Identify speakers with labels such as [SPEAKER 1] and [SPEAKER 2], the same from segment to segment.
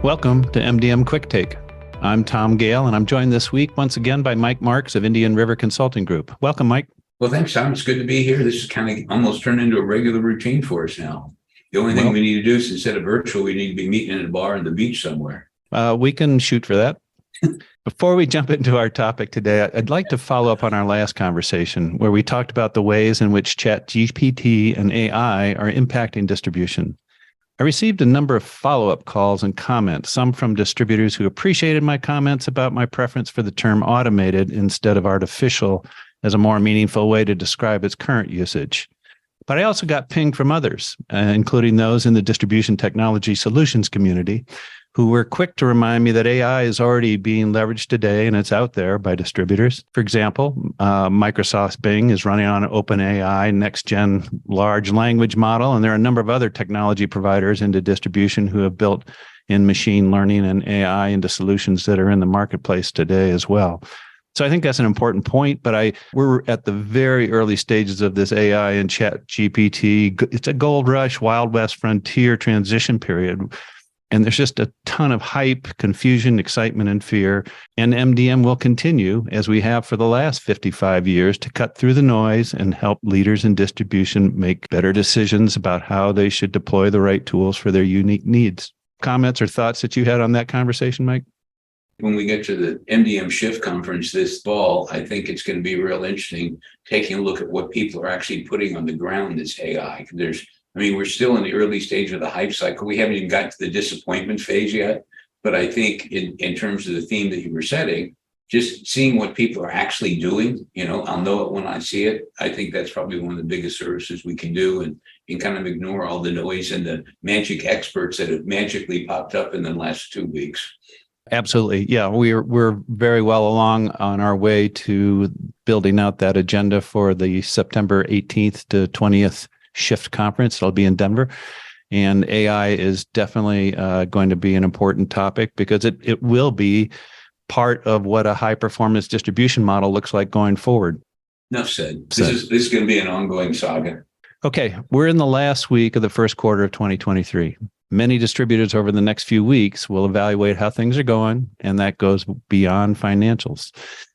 [SPEAKER 1] Welcome to MDM Quicktake. I'm Tom Gale, and I'm joined this week once again by Mike Marks of Indian River Consulting Group. Welcome, Mike.
[SPEAKER 2] Well, thanks, Tom. It's good to be here. This is kind of almost turned into a regular routine for us now. The only thing we need to do is, instead of virtual, we need to be meeting at a bar on the beach somewhere.
[SPEAKER 1] We can shoot for that. Before we jump into our topic today, I'd like to follow up on our last conversation where we talked about the ways in which ChatGPT and AI are impacting distribution. I received a number of follow-up calls and comments, some from distributors who appreciated my comments about my preference for the term automated instead of artificial as a more meaningful way to describe its current usage. But I also got pinged from others, including those in the distribution technology solutions community, who were quick to remind me that AI is already being leveraged today and it's out there by distributors. For example, Microsoft's Bing is running on an OpenAI next-gen large language model, and there are a number of other technology providers into distribution who have built in machine learning and AI into solutions that are in the marketplace today as well. So I think that's an important point, but we're at the very early stages of this AI and ChatGPT. It's a gold rush, Wild West frontier transition period. And there's just a ton of hype, confusion, excitement, and fear. And MDM will continue, as we have for the last 55 years, to cut through the noise and help leaders in distribution make better decisions about how they should deploy the right tools for their unique needs. Comments or thoughts that you had on that conversation, Mike?
[SPEAKER 2] When we get to the MDM Shift conference this fall, I think it's going to be real interesting taking a look at what people are actually putting on the ground as AI. We're still in the early stage of the hype cycle. We haven't even got to the disappointment phase yet. But I think in terms of the theme that you were setting, just seeing what people are actually doing, I'll know it when I see it. I think that's probably one of the biggest services we can do, and kind of ignore all the noise and the magic experts that have magically popped up in the last 2 weeks.
[SPEAKER 1] Absolutely. Yeah, we're very well along on our way to building out that agenda for the September 18th to 20th Shift conference. It'll be in Denver. And AI is definitely going to be an important topic because it will be part of what a high-performance distribution model looks like going forward.
[SPEAKER 2] Enough said. This is going to be an ongoing saga.
[SPEAKER 1] Okay, we're in the last week of the first quarter of 2023. Many distributors over the next few weeks will evaluate how things are going, and that goes beyond financials.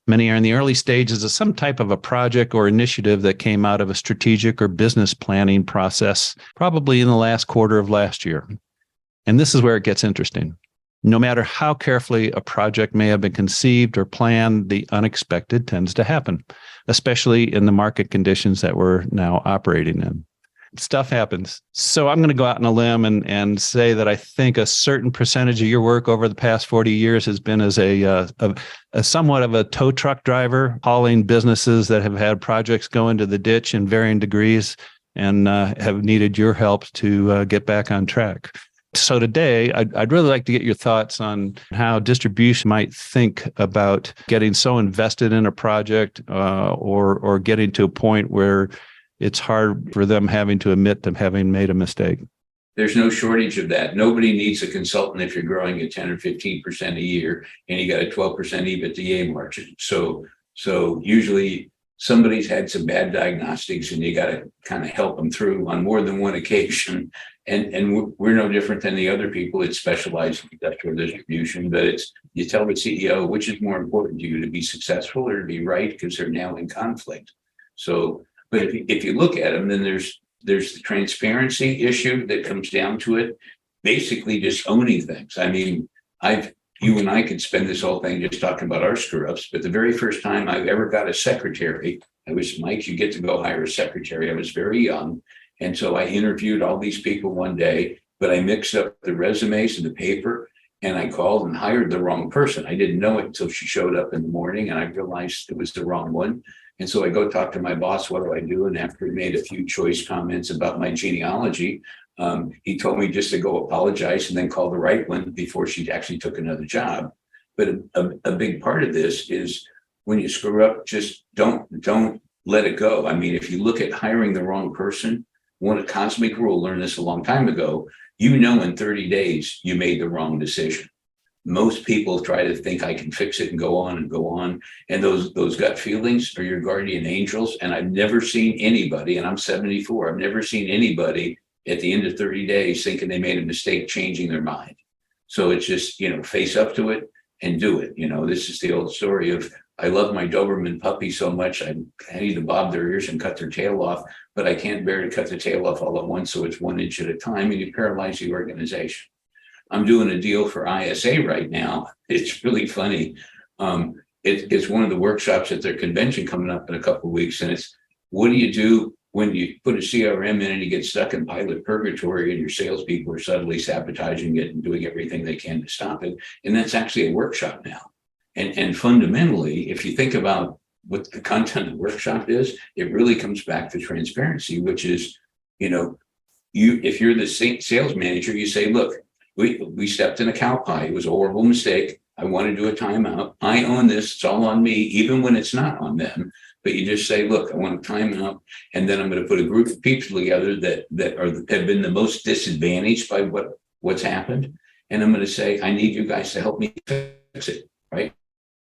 [SPEAKER 1] Many are in the early stages of some type of a project or initiative that came out of a strategic or business planning process, probably in the last quarter of last year. And this is where it gets interesting. No matter how carefully a project may have been conceived or planned, the unexpected tends to happen, especially in the market conditions that we're now operating in. Stuff happens. So I'm going to go out on a limb and say that I think a certain percentage of your work over the past 40 years has been as a somewhat of a tow truck driver, hauling businesses that have had projects go into the ditch in varying degrees and have needed your help to get back on track. So today, I'd really like to get your thoughts on how distribution might think about getting so invested in a project or getting to a point where it's hard for them having to admit to having made a mistake.
[SPEAKER 2] There's no shortage of that. Nobody needs a consultant if you're growing at 10 or 15% a year and you got a 12% EBITDA margin. So usually somebody's had some bad diagnostics and you got to kind of help them through on more than one occasion. And we're no different than the other people that specialize in industrial distribution, but you tell the CEO, which is more important to you, to be successful or to be right, because they're now in conflict. But if you look at them, then there's the transparency issue that comes down to it, basically just owning things. You and I could spend this whole thing just talking about our screw-ups, but the very first time I've ever got a secretary, Mike, you get to go hire a secretary. I was very young. And so I interviewed all these people one day, but I mixed up the resumes and the paper, and I called and hired the wrong person. I didn't know it until she showed up in the morning, and I realized it was the wrong one. And so I go talk to my boss, what do I do? And after he made a few choice comments about my genealogy, he told me just to go apologize and then call the right one before she actually took another job. But a big part of this is when you screw up, just don't let it go. If you look at hiring the wrong person, one cosmic rule, learned this a long time ago, in 30 days, you made the wrong decision. Most people try to think I can fix it and go on and go on. And those gut feelings are your guardian angels. And I've never seen anybody, and I'm 74, I've never seen anybody at the end of 30 days thinking they made a mistake changing their mind. So it's just, face up to it and do it. This is the old story of, I love my Doberman puppy so much, I need to bob their ears and cut their tail off, but I can't bear to cut the tail off all at once. So it's 1 inch at a time, and you paralyze the organization. I'm doing a deal for ISA right now. It's really funny. It's one of the workshops at their convention coming up in a couple of weeks. And it's, what do you do when you put a CRM in and you get stuck in pilot purgatory and your salespeople are subtly sabotaging it and doing everything they can to stop it? And that's actually a workshop now. And fundamentally, if you think about what the content of the workshop is, it really comes back to transparency, which is, if you're the sales manager, you say, look, we stepped in a cow pie. It was a horrible mistake. I want to do a timeout. I own this. It's all on me, even when it's not on them. But you just say, look, I want a timeout. And then I'm going to put a group of people together that have been the most disadvantaged by what's happened. And I'm going to say, I need you guys to help me fix it, right?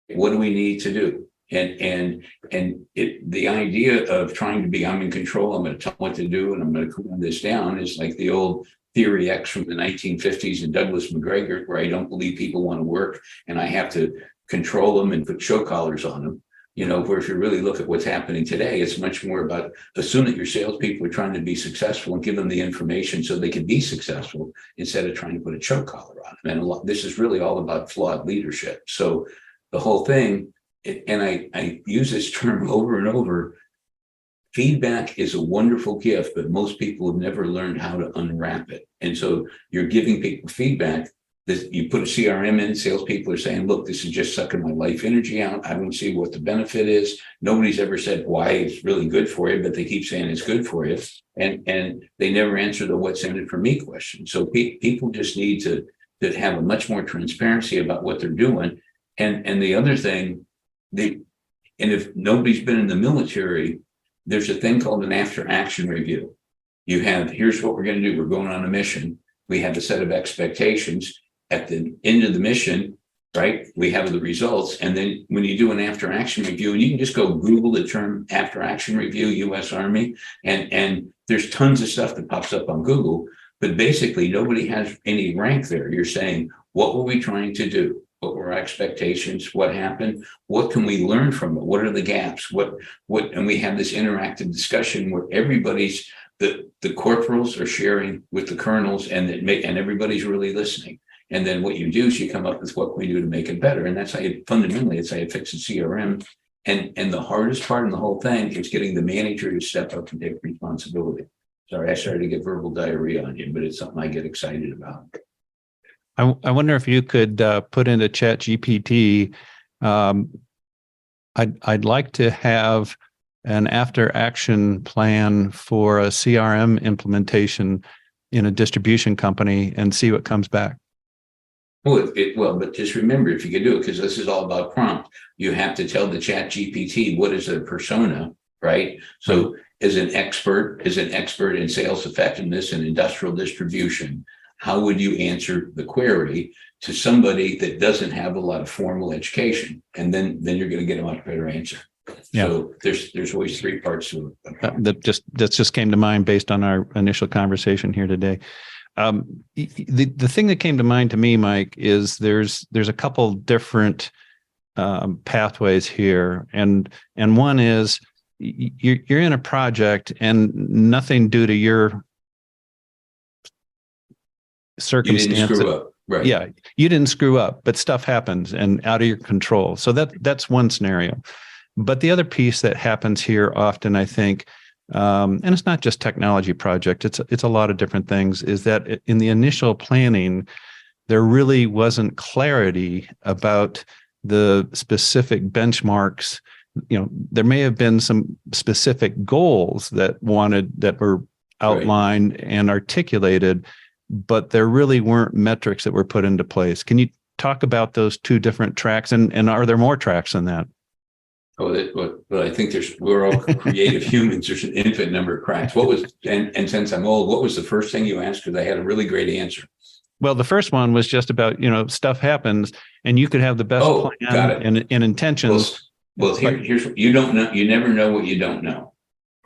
[SPEAKER 2] What do we need to do? And the idea of trying to be, I'm in control, I'm going to tell them what to do, and I'm going to cool this down, is like the old Theory X from the 1950s and Douglas McGregor, where I don't believe people want to work and I have to control them and put show collars on them. Where if you really look at what's happening today, it's much more about assume that your salespeople are trying to be successful and give them the information so they can be successful instead of trying to put a choke collar on them. And this is really all about flawed leadership. So the whole thing, and I use this term over and over, feedback is a wonderful gift, but most people have never learned how to unwrap it. And so you're giving people feedback. You put a CRM in, salespeople are saying, look, this is just sucking my life energy out. I don't see what the benefit is. Nobody's ever said why it's really good for you, but they keep saying it's good for you. And they never answer the what's in it for me question. So people just need to have a much more transparency about what they're doing. And the other thing, and if nobody's been in the military, there's a thing called an after action review. You have, here's what we're going to do. We're going on a mission. We have a set of expectations. At the end of the mission, right, we have the results. And then when you do an after action review, and you can just go Google the term after action review, US Army, and there's tons of stuff that pops up on Google, but basically nobody has any rank there. You're saying, what were we trying to do? What were our expectations? What happened? What can we learn from it? What are the gaps? And we have this interactive discussion where everybody's, the corporals are sharing with the colonels, and everybody's really listening. And then what you do is you come up with what can we do to make it better. And that's how fundamentally, it's how you fix a CRM. And the hardest part in the whole thing is getting the manager to step up and take responsibility. Sorry, I started to get verbal diarrhea on you, but it's something I get excited about.
[SPEAKER 1] I wonder if you could put into Chat GPT. I'd like to have an after action plan for a CRM implementation in a distribution company and see what comes back.
[SPEAKER 2] Well, but just remember, if you can do it, because this is all about prompt, you have to tell the Chat GPT what is their persona, right? So as an expert in sales effectiveness and industrial distribution, how would you answer the query to somebody that doesn't have a lot of formal education? And then you're going to get a much better answer. Yeah. So there's always three parts to it.
[SPEAKER 1] That just came to mind based on our initial conversation here today. The thing that came to mind to me, Mike, is there's a couple different pathways here, and one is you're in a project and nothing due to your circumstance.
[SPEAKER 2] You didn't screw up. Right.
[SPEAKER 1] Yeah, you didn't screw up, but stuff happens and out of your control. So that's one scenario. But the other piece that happens here often, I think, and it's not just technology project, it's a lot of different things, is that in the initial planning, there really wasn't clarity about the specific benchmarks. There may have been some specific goals that were outlined and articulated, but there really weren't metrics that were put into place. Can you talk about those two different tracks, and are there more tracks than that?
[SPEAKER 2] Well, I think we're all creative humans. There's an infinite number of cracks. And since I'm old, what was the first thing you asked? Because I had a really great answer.
[SPEAKER 1] Well, the first one was just about, stuff happens and you could have the best plan and intentions.
[SPEAKER 2] Here's you don't know. You never know what you don't know.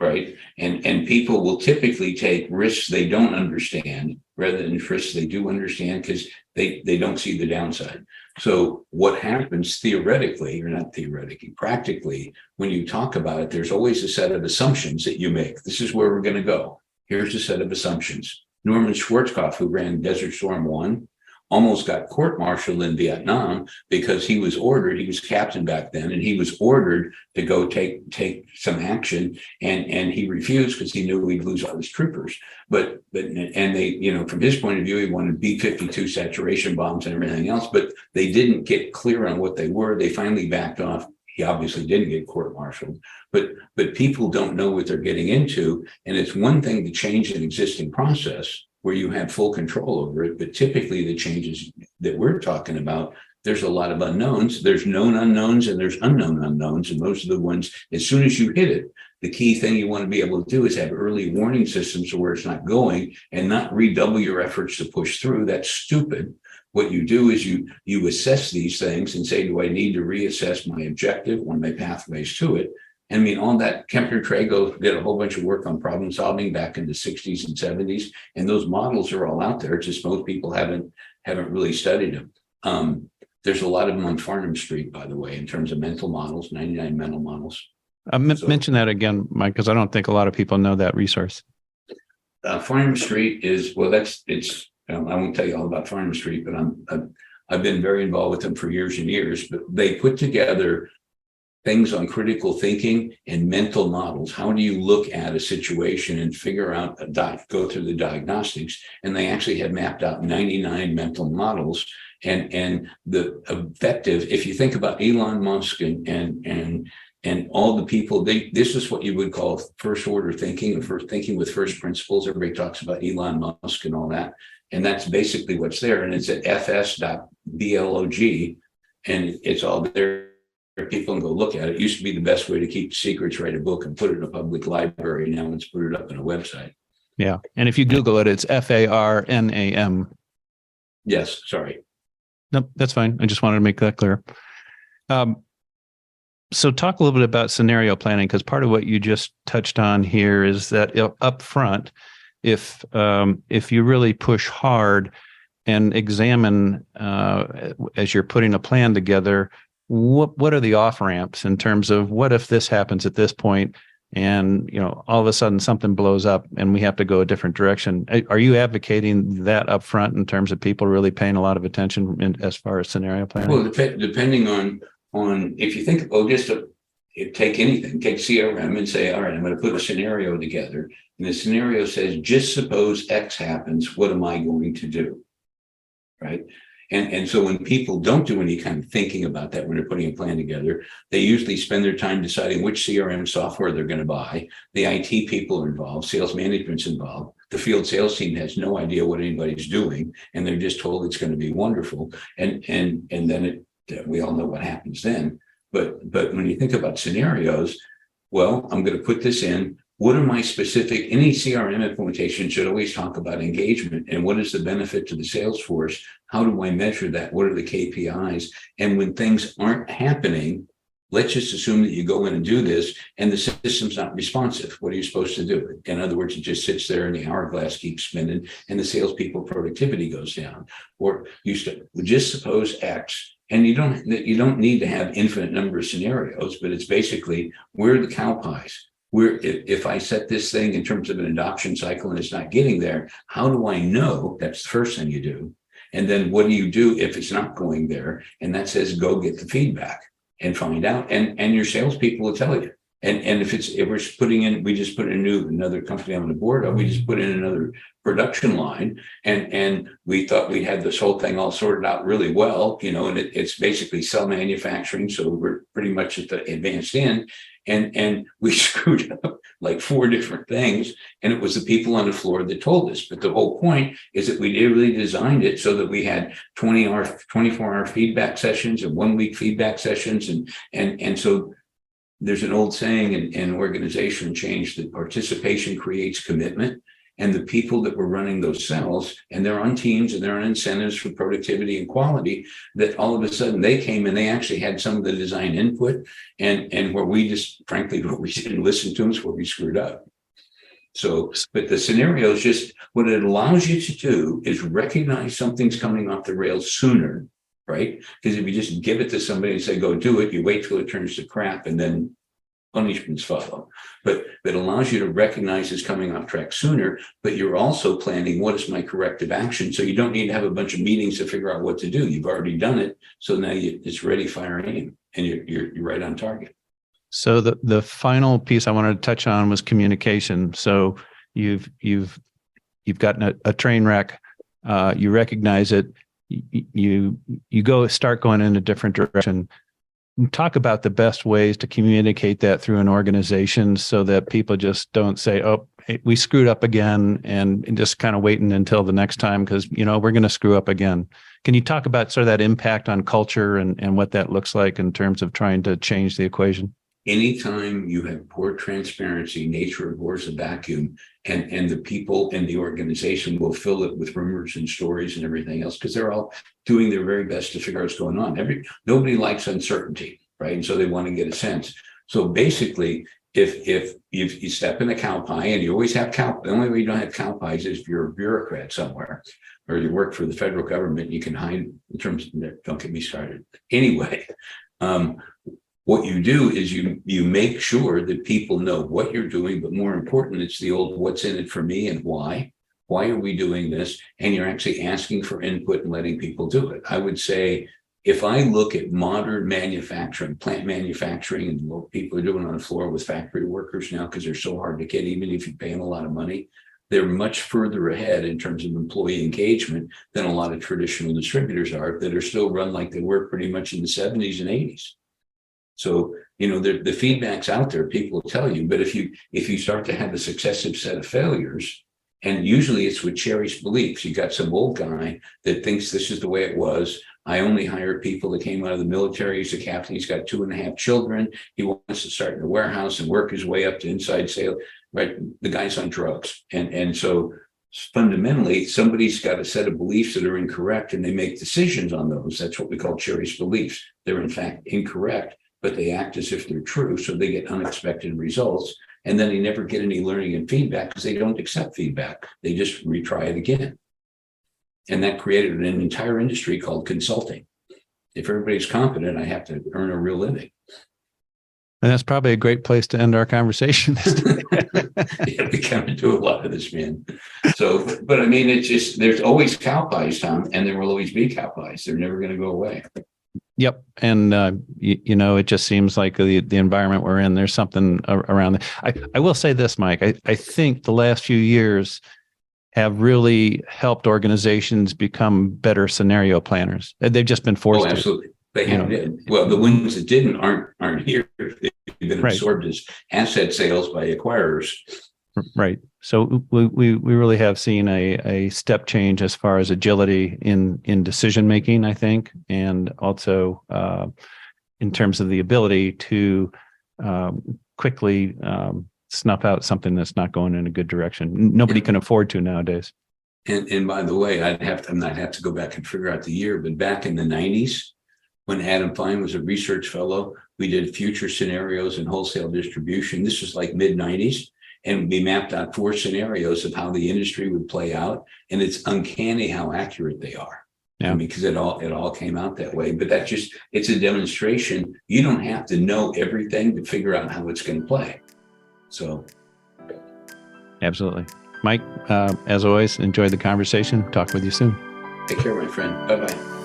[SPEAKER 2] right? And people will typically take risks they don't understand rather than risks they do understand because they don't see the downside. So what happens theoretically, or not theoretically, practically, when you talk about it, there's always a set of assumptions that you make. This is where we're going to go. Here's a set of assumptions. Norman Schwarzkopf, who ran Desert Storm 1, almost got court-martialed in Vietnam because he was captain back then, and he was ordered to go take some action, and he refused because he knew he'd lose all his troopers. But they, from his point of view, he wanted B-52 saturation bombs and everything else, but they didn't get clear on what they were. They finally backed off. He obviously didn't get court-martialed, but people don't know what they're getting into, and it's one thing to change an existing process where you have full control over it. But typically the changes that we're talking about, there's a lot of unknowns. There's known unknowns and there's unknown unknowns. And those are the ones, as soon as you hit it, the key thing you want to be able to do is have early warning systems where it's not going, and not redouble your efforts to push through. That's stupid. What you do is you assess these things and say, do I need to reassess my objective or my pathways to it? I mean, all that, Kempner Trago did a whole bunch of work on problem solving back in the 60s and 70s, and those models are all out there. It's just most people haven't really studied them. There's a lot of them on Farnham Street, by the way, in terms of mental models, 99 mental models.
[SPEAKER 1] Mention that again, Mike, because I don't think a lot of people know that resource.
[SPEAKER 2] Farnham Street is, I won't tell you all about Farnham Street, but I've been very involved with them for years and years. But they put together things on critical thinking and mental models. How do you look at a situation and figure out go through the diagnostics? And they actually have mapped out 99 mental models. And the effective, if you think about Elon Musk and all the people, this is what you would call first order thinking, or thinking with first principles. Everybody talks about Elon Musk and all that. And that's basically what's there. And it's at fs.blog, and it's all there. People can go look at it. It used to be the best way to keep secrets, write a book and put it in a public library. Now it's put it up on a website.
[SPEAKER 1] Yeah. And if you Google it, it's FARNAM.
[SPEAKER 2] Yes. Sorry.
[SPEAKER 1] Nope, that's fine. I just wanted to make that clear. So talk a little bit about scenario planning, because part of what you just touched on here is that up front, if you really push hard and examine as you're putting a plan together, what are the off ramps in terms of what if this happens at this point, and all of a sudden something blows up and we have to go a different direction? Are you advocating that up front in terms of people really paying a lot of attention as far as scenario planning?
[SPEAKER 2] Well, depending on if you think, take anything, take CRM and say, all right, I'm going to put a scenario together, and the scenario says, just suppose X happens, what am I going to do? Right. And so when people don't do any kind of thinking about that, when they're putting a plan together, they usually spend their time deciding which CRM software they're going to buy. The IT people are involved, sales management's involved. The field sales team has no idea what anybody's doing, and they're just told it's going to be wonderful. And then we all know what happens then. But when you think about scenarios, well, I'm going to put this in. What are my specific, any CRM implementation should always talk about engagement and what is the benefit to the sales force? How do I measure that? What are the KPIs? And when things aren't happening, let's just assume that you go in and do this and the system's not responsive. What are you supposed to do? In other words, it just sits there and the hourglass keeps spinning and the salespeople productivity goes down. Or just suppose X. And you don't need to have infinite number of scenarios, but it's basically, where are the cow pies? If I set this thing in terms of an adoption cycle and it's not getting there, how do I know? That's the first thing you do. And then what do you do if it's not going there? And that says, go get the feedback and find out. And your salespeople will tell you. And if we're putting in, we just put in another company on the board, we just put in another production line, and we thought we had this whole thing all sorted out really well, and it's basically cell manufacturing. So we're pretty much at the advanced end. And we screwed up like 4 different things. And it was the people on the floor that told us. But the whole point is that we really designed it so that we had 24-hour feedback sessions and 1-week feedback sessions. And so there's an old saying in organizational change that participation creates commitment. And the people that were running those cells, and they're on teams and they're on incentives for productivity and quality, that all of a sudden they came and they actually had some of the design input, and where we just, frankly, where we didn't listen to them is where we screwed up. So, but the scenario is just, what it allows you to do is recognize something's coming off the rails sooner, right? Because if you just give it to somebody and say, go do it, you wait till it turns to crap and then punishments follow. But it allows you to recognize it's coming off track sooner, but you're also planning, what is my corrective action? So you don't need to have a bunch of meetings to figure out what to do. You've already done it. So now it's ready, fire, aim, and you're right on target.
[SPEAKER 1] So the final piece I wanted to touch on was communication. So you've gotten a train wreck, you recognize it, you start going in a different direction. Talk about the best ways to communicate that through an organization so that people just don't say, oh, hey, we screwed up again, and just kind of waiting until the next time because, we're going to screw up again. Can you talk about sort of that impact on culture and what that looks like in terms of trying to change the equation?
[SPEAKER 2] Anytime you have poor transparency, nature abhors a vacuum, and the people in the organization will fill it with rumors and stories and everything else, because they're all doing their very best to figure out what's going on. Nobody likes uncertainty, right? And so they want to get a sense. So basically, if you step in a cow pie, and you always have the only way you don't have cow pies is if you're a bureaucrat somewhere, or you work for the federal government, you can hide in terms of, don't get me started. Anyway, what you do is you make sure that people know what you're doing, but more important, it's the old what's in it for me and why. Why are we doing this? And you're actually asking for input and letting people do it. I would say, if I look at modern manufacturing, plant manufacturing, and what people are doing on the floor with factory workers now, because they're so hard to get, even if you pay them a lot of money, they're much further ahead in terms of employee engagement than a lot of traditional distributors are, that are still run like they were pretty much in the 70s and 80s. So, the feedback's out there, people will tell you, but if you start to have a successive set of failures, and usually it's with cherished beliefs, you got some old guy that thinks this is the way it was. I only hire people that came out of the military. He's a captain. He's got 2.5 children. He wants to start in a warehouse and work his way up to inside sales, right? The guy's on drugs. And so fundamentally, somebody's got a set of beliefs that are incorrect, and they make decisions on those. That's what we call cherished beliefs. They're in fact incorrect, but they act as if they're true. So they get unexpected results. And then they never get any learning and feedback because they don't accept feedback. They just retry it again. And that created an entire industry called consulting. If everybody's competent, I have to earn a real living.
[SPEAKER 1] And that's probably a great place to end our conversation.
[SPEAKER 2] Yeah, we kind of do a lot of this, man. So, but I mean, it's just, there's always cow pies, Tom, and there will always be cow pies. They're never going to go away.
[SPEAKER 1] Yep. And, it just seems like the environment we're in, there's something around it. I will say this, Mike, I think the last few years have really helped organizations become better scenario planners. They've just been forced to.
[SPEAKER 2] Absolutely. They have been. Well, the ones that didn't aren't here. They've been absorbed as asset sales by acquirers.
[SPEAKER 1] Right. So we really have seen a step change as far as agility in decision making, I think, and also in terms of the ability to quickly snuff out something that's not going in a good direction. Nobody can afford to nowadays.
[SPEAKER 2] And by the way, I might have to go back and figure out the year, but back in the 90s, when Adam Fine was a research fellow, we did future scenarios in wholesale distribution. This was like mid-90s. And we mapped out 4 scenarios of how the industry would play out. And it's uncanny how accurate they are. Yeah. Because it all came out that way. But it's a demonstration. You don't have to know everything to figure out how it's going to play. So.
[SPEAKER 1] Absolutely. Mike, as always, enjoyed the conversation. Talk with you soon.
[SPEAKER 2] Take care, my friend. Bye-bye.